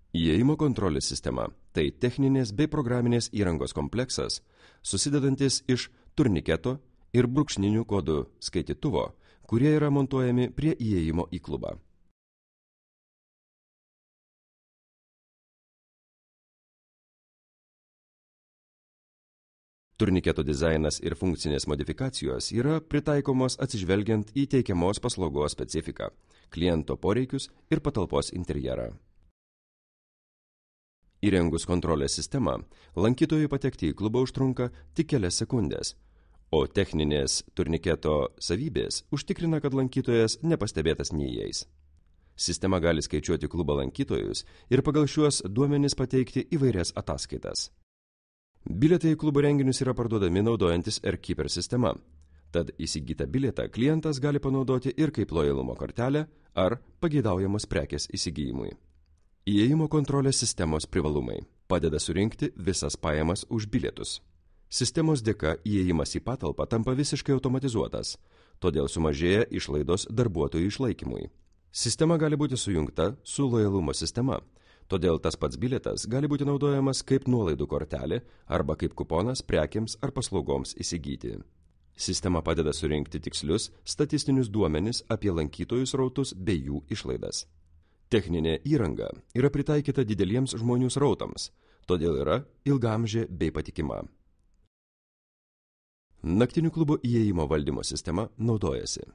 Įėjimo kontrolės sistema – tai techninės bei programinės įrangos kompleksas, susidedantis iš turniketo ir brūkšninių kodų skaitytuvo, kurie yra montuojami prie įėjimo į klubą. Turniketo dizainas ir funkcinės modifikacijos yra pritaikomos atsižvelgiant į teikiamos paslaugos specifiką, kliento poreikius ir patalpos interjerą. Įrengus kontrolės sistemą, lankytojui patekti į klubą užtrunka tik kelias sekundės, o techninės turniketo savybės užtikrina, kad lankytojas nepastebėtas neįeis. Sistema gali skaičiuoti klubo lankytojus ir pagal šiuos duomenis pateikti įvairias ataskaitas. Bilietai į klubo renginius yra parduodami naudojantis AirKeeper sistema, tad įsigytą bilietą klientas gali panaudoti ir kaip lojalumo kortelę ar pageidaujamos prekės įsigijimui. Įėjimo kontrolės sistemos privalumai padeda surinkti visas pajamas už bilietus. Sistemos dėka įėjimas į patalpą tampa visiškai automatizuotas, todėl sumažėja išlaidos darbuotojų išlaikymui. Sistema gali būti sujungta su lojalumo sistema, todėl tas pats bilietas gali būti naudojamas kaip nuolaidų kortelė arba kaip kuponas prekiams ar paslaugoms įsigyti. Sistema padeda surinkti tikslius statistinius duomenis apie lankytojų srautus bei jų išlaidas. Techninė įranga yra pritaikyta dideliems žmonių srautams, todėl yra ilgaamžė bei patikima. Naktinių klubų įėjimo valdymo sistema naudojasi